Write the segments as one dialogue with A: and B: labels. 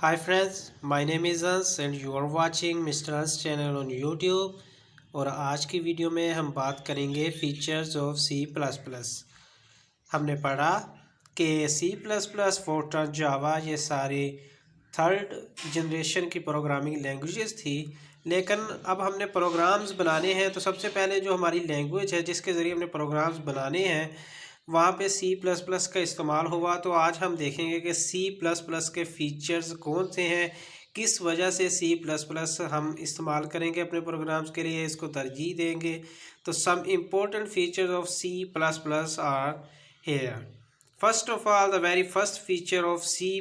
A: Hi friends, my name is Ans and you are watching Mr. Ans channel on YouTube। और आज की video में हम बात करेंगे फीचर्स ऑफ C++। हमने पढ़ा कि C++, फोर्ट्रन, जावा ये सारे थर्ड जनरेशन की प्रोग्रामिंग लैंग्वेजेस थी। लेकिन अब हमने प्रोग्राम्स बनाने हैं तो सबसे पहले जो हमारी लैंग्वेज है जिसके ज़रिए हमने प्रोग्राम्स बनाने हैं वहाँ पे C++ का इस्तेमाल हुआ। तो आज हम देखेंगे कि C++ के फ़ीचर्स कौन से हैं, किस वजह से C++ हम इस्तेमाल करेंगे अपने प्रोग्राम्स के लिए, इसको तरजीह देंगे। तो some important features of C++ are here. First of all, the very first feature of C++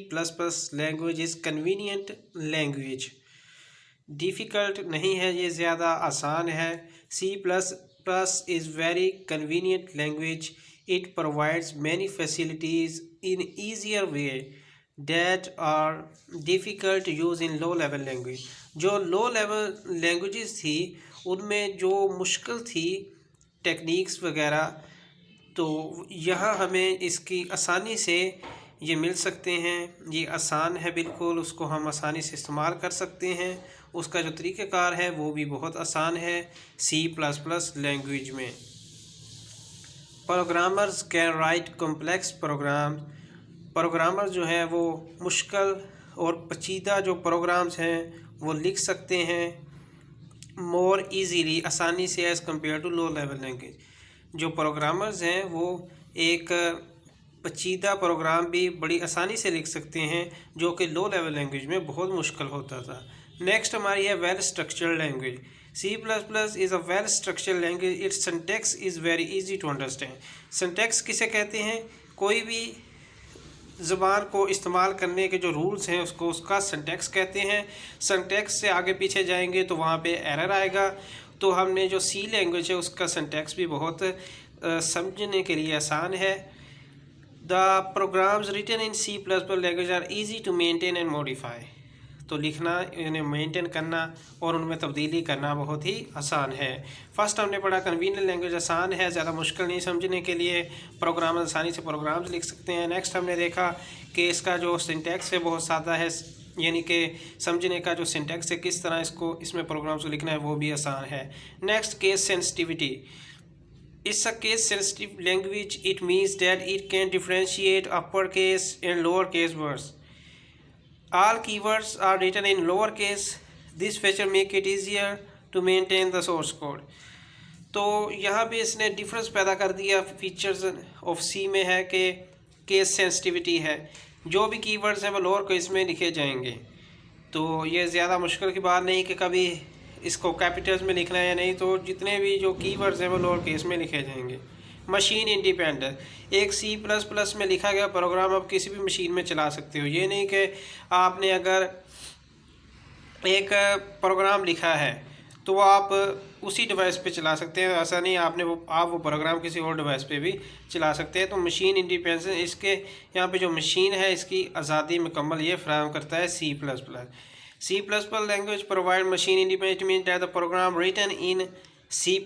A: language is convenient language। Difficult नहीं है, ये ज़्यादा आसान है। C++ is very convenient language। It provides many facilities in easier way that are difficult to use in low level language। जो low level languages थी उनमें जो मुश्किल थी टेक्निक्स वगैरह, तो यहाँ हमें इसकी आसानी से ये मिल सकते हैं। ये आसान है बिल्कुल, उसको हम आसानी से इस्तेमाल कर सकते हैं। उसका जो तरीक़ाकार है वो भी बहुत आसान है C++ लैंग्वेज में। Programmers can write complex program. Programmer जो हैं वो मुश्किल और पेचीदा जो प्रोग्राम्स हैं वो लिख सकते हैं मोर इजीली, आसानी से, as compare to low level language. जो प्रोग्रामर्स हैं वो एक पेचीदा प्रोग्राम भी बड़ी आसानी से लिख सकते हैं जो कि लो लेवल लैंग्वेज में बहुत मुश्किल होता था। नेक्स्ट हमारी है well structured language. C++ is a well structured language. Its syntax is very easy to understand. Syntax किसे कहते हैं? कोई भी ज़बान को इस्तेमाल करने के जो रूल्स हैं उसको उसका सिंटैक्स कहते हैं। सिंटैक्स से आगे पीछे जाएंगे तो वहाँ पे एरर आएगा। तो हमने जो C लैंग्वेज है उसका सिंटैक्स भी बहुत समझने के लिए आसान है। The programs written in C++ language are easy to maintain and modify. तो लिखना, इन्हें मेंटेन करना और उनमें तब्दीली करना बहुत ही आसान है। फर्स्ट हमने पढ़ा कन्वीनियंट लैंग्वेज आसान है, ज़्यादा मुश्किल नहीं समझने के लिए, प्रोग्राम आसानी से प्रोग्राम्स लिख सकते हैं। नेक्स्ट हमने देखा कि इसका जो सिंटैक्स है बहुत सादा है, यानी कि समझने का जो सिंटैक्स है किस तरह इसमें प्रोग्राम्स को लिखना है वो भी आसान है। Next case sensitivity. It's a case sensitive language। It means that it can differentiate uppercase and lowercase words। All keywords are written in lowercase। This feature make it easier to maintain the source code। तो यहाँ पे इसने difference पैदा कर दिया। Features of C में है कि केस सेंसिटिविटी है, जो भी कीवर्ड्स हैं वो लोअर केस में लिखे जाएंगे। तो ये ज़्यादा मुश्किल की बात नहीं कि कभी इसको कैपिटल्स में लिखना है या नहीं, तो जितने भी जो कीवर्ड्स हैं वो लोअर केस में लिखे जाएंगे। Machine independent. एक C++ में लिखा गया प्रोग्राम आप किसी भी मशीन में चला सकते हो। ये नहीं कि आपने अगर एक प्रोग्राम लिखा है तो आप उसी डिवाइस पे चला सकते हैं, ऐसा नहीं आप वो प्रोग्राम किसी और डिवाइस पे भी चला सकते हैं। तो मशीन इंडिपेंडेंस, इसके यहाँ पे जो मशीन है इसकी आज़ादी मुकम्मल ये फ्राहम करता है C++। Language provide machine independent mean that the program written in C++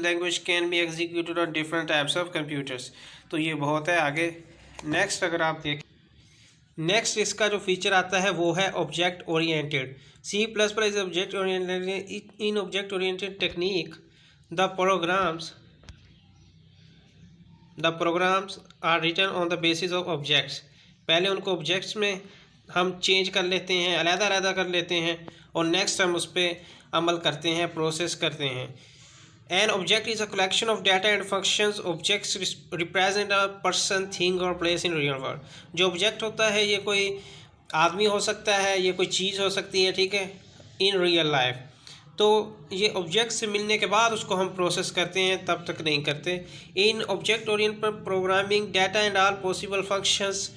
A: language can be executed on different types of computers. तो ये बहुत है आगे। नेक्स्ट अगर आप देखें, नेक्स्ट इसका जो फीचर आता है वो है object oriented. C++ is object oriented. In object oriented technique the programs are written on the basis of objects. पहले उनको ऑब्जेक्ट्स में हम चेंज कर लेते हैं, अलग-अलग कर लेते हैं, और नेक्स्ट हम उस पर अमल करते हैं, प्रोसेस करते हैं। An object is a collection of data and functions। Objects represent a person, thing or place in real world। जो ऑब्जेक्ट होता है ये कोई आदमी हो सकता है, ये कोई चीज़ हो सकती है, ठीक है, इन रियल लाइफ। तो ये ऑब्जेक्ट से मिलने के बाद उसको हम प्रोसेस करते हैं, तब तक नहीं करते। In object oriented programming data and all possible functions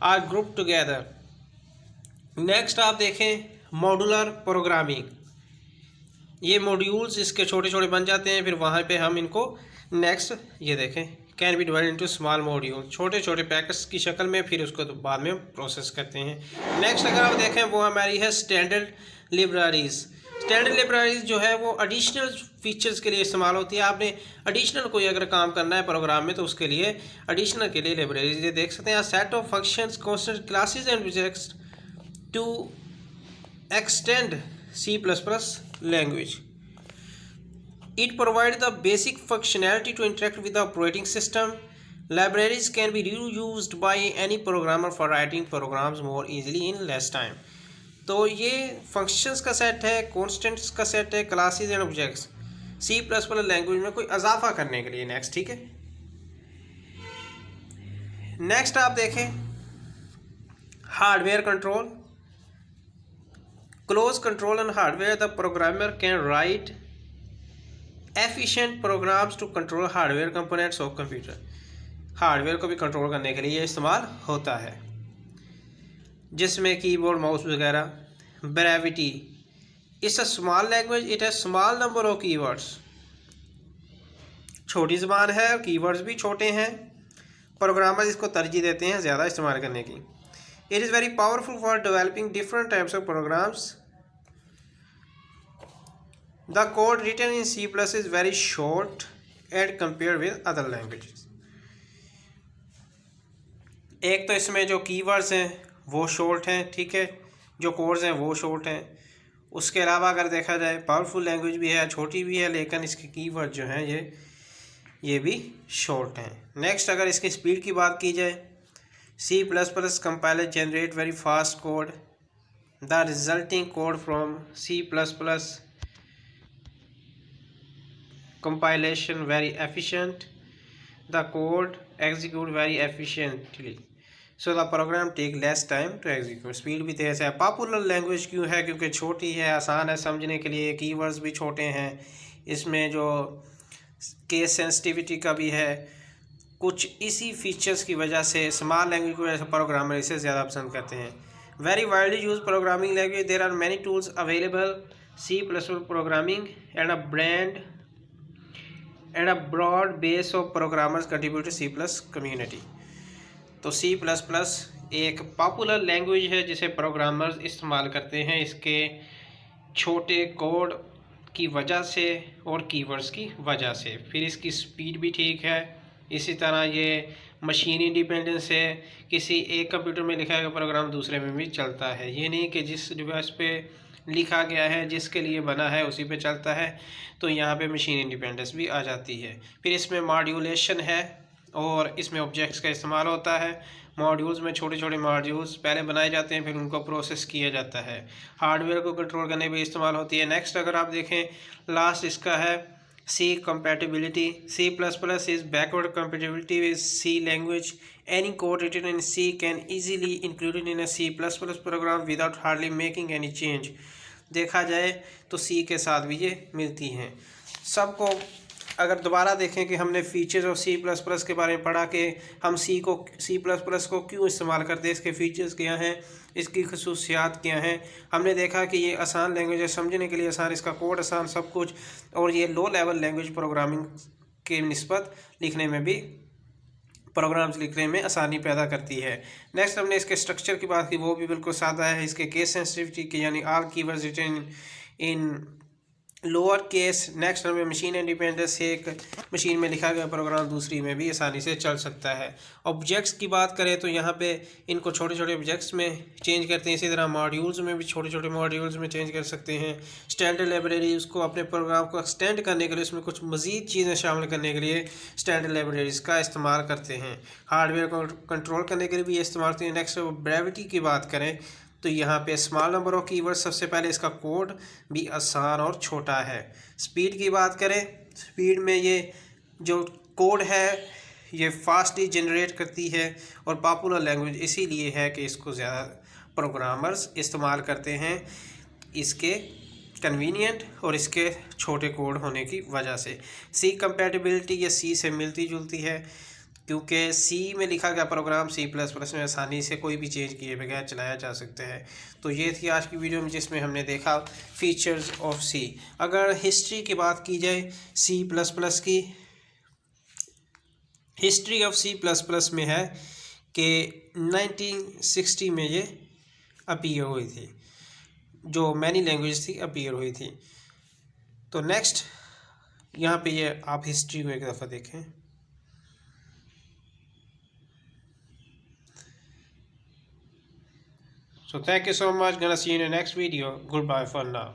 A: are group together. Next आप देखें मॉड्यूलर प्रोग्रामिंग। ये मॉड्यूल्स इसके छोटे छोटे बन जाते हैं, फिर वहाँ पे हम इनको नेक्स्ट ये देखें can be divide into small module, छोटे छोटे पैकेट्स की शक्ल में, फिर उसको तो बाद में प्रोसेस करते हैं। नेक्स्ट अगर आप देखें वो हमारी है स्टैंडर्ड लाइब्रेरीज। स्टैंडर्ड लाइब्रेरीज जो है वो एडिशनल फीचर्स के लिए इस्तेमाल होती है। आपने एडिशनल कोई अगर काम करना है प्रोग्राम में तो उसके लिए एडिशनल के लिए लाइब्रेरीज ये देख सकते हैं। Set of functions, constant, classes and objects to extend C++ language. It provides the basic functionality to interact with the operating system. Libraries can be reused by any programmer for writing programs more easily in less time. तो ये functions का set है, constants का set है, classes and objects C++ language में कोई इजाफा करने के लिए। नेक्स्ट, ठीक है। नेक्स्ट आप देखें hardware control. Close control on hardware, the programmer can write efficient programs to control hardware components of computer. Hardware को भी कंट्रोल करने के लिए इस्तेमाल होता है, जिसमें कीबोर्ड, माउस वगैरह। Brevity it's a small language, it has small number of keywords. छोटी ज़बान है और कीवर्ड्स भी छोटे हैं। प्रोग्रामर इसको तरजीह देते हैं ज़्यादा इस्तेमाल करने की। It is very powerful for developing different types of programs. The code written in C++ is very short and compare with other languages. एक तो इसमें जो कीवर्ड्स हैं वो शॉर्ट हैं, ठीक है, जो कोड्स हैं वो शॉर्ट हैं। उसके अलावा अगर देखा जाए पावरफुल लैंग्वेज भी है, छोटी भी है, लेकिन इसके कीवर्ड जो हैं ये भी शॉर्ट हैं। नेक्स्ट, अगर इसकी स्पीड की बात की जाए, C++ compiler generate very fast code. The resulting code from C++ compilation very efficient. The code execute very efficiently, so the program take less time to execute. Speed भी तेज़ है। पॉपुलर लैंग्वेज क्यों है? क्योंकि छोटी है, आसान है समझने के लिए, कीवर्ड्स भी छोटे हैं, इसमें जो केस सेंसिटिविटी का भी है। कुछ इसी फीचर्स की वजह से, स्मॉल लैंग्वेज की वजह से प्रोग्रामर इसे ज़्यादा पसंद करते हैं। Very widely use programming language, there are many tools available. C++ programming and a broad base of programmers contribute to C+ community. तो C++ एक पॉपुलर लैंग्वेज है जिसे प्रोग्रामर्स इस्तेमाल करते हैं इसके छोटे कोड की वजह से और कीवर्ड्स की वजह से। फिर इसकी स्पीड भी ठीक है। इसी तरह ये मशीन इंडिपेंडेंस है, किसी एक कंप्यूटर में लिखा गया प्रोग्राम दूसरे में भी चलता है। ये नहीं कि जिस डिवाइस पे लिखा गया है, जिसके लिए बना है, उसी पे चलता है। तो यहाँ पे मशीन इंडिपेंडेंस भी आ जाती है। फिर इसमें मॉड्यूलेशन है और इसमें ऑब्जेक्ट्स का इस्तेमाल होता है। मॉड्यूल्स में छोटे छोटे मॉड्यूल्स पहले बनाए जाते हैं, फिर उनको प्रोसेस किया जाता है। हार्डवेयर को कंट्रोल करने में इस्तेमाल होती है। नेक्स्ट, अगर आप देखें लास्ट इसका है C compatibility. C++ is backward compatibility with C language. Any code written in C can easily included in a C++ program without hardly making any change. देखा जाए तो C के साथ भी ये मिलती हैं। सबको अगर दोबारा देखें कि हमने फीचर्स ऑफ C++ के बारे में पढ़ा कि हम C को क्यों इस्तेमाल करते हैं, इसके फीचर्स क्या हैं, इसकी खसूसियात क्या हैं। हमने देखा कि ये आसान लैंग्वेज है, समझने के लिए आसान, इसका कोड आसान, सब कुछ। और ये लो लेवल लैंग्वेज प्रोग्रामिंग के निस्बत लिखने में भी, प्रोग्राम्स लिखने में आसानी पैदा करती है। नेक्स्ट, हमने इसके स्ट्रक्चर की बात की, वो भी बिल्कुल सादा है। इसके केस सेंसिटिविटी की यानी all keywords written in lower case. Next, हमें मशीन इंडिपेंडेंस, एक मशीन में लिखा गया प्रोग्राम दूसरी में भी आसानी से चल सकता है। ऑब्जेक्ट्स की बात करें तो यहाँ पे इनको छोटे छोटे ऑब्जेक्ट्स में चेंज करते हैं। इसी तरह मॉड्यूल्स में भी छोटे छोटे मॉड्यूल्स में चेंज कर सकते हैं। स्टैंडर्ड लाइब्रेरी, उसको अपने प्रोग्राम को एक्सटेंड करने के लिए, उसमें कुछ मज़ीद चीज़ें शामिल करने के लिए स्टैंडर्ड लाइब्रेरीज़ का इस्तेमाल करते हैं। हार्डवेयर को कंट्रोल करने के लिए भी ये इस्तेमाल करते हैं। नेक्स्ट, ब्रेविटी की बात करें तो यहाँ पे स्मॉल नंबर ऑफ कीवर्ड, सबसे पहले इसका कोड भी आसान और छोटा है। स्पीड की बात करें, स्पीड में ये जो कोड है ये फास्टली जनरेट करती है और पॉपुलर लैंग्वेज इसीलिए है कि इसको ज़्यादा प्रोग्रामर्स इस्तेमाल करते हैं, इसके कन्वीनियंट और इसके छोटे कोड होने की वजह से। C कंपैटिबिलिटी ये C से मिलती जुलती है, क्योंकि C में लिखा गया प्रोग्राम C++ में आसानी से कोई भी चेंज किए बगैर चलाया जा सकता है। तो ये थी आज की वीडियो में जिसमें हमने देखा फीचर्स ऑफ C। अगर हिस्ट्री की बात की जाए C++ की, हिस्ट्री ऑफ C++ में है कि 1960 में ये अपीयर हुई थी, जो मैनी लैंग्वेज थी अपीयर हुई थी। तो नेक्स्ट यहाँ पे ये आप हिस्ट्री को एक दफ़ा देखें। So thank you so much. Gonna see you in the next video. Goodbye for now.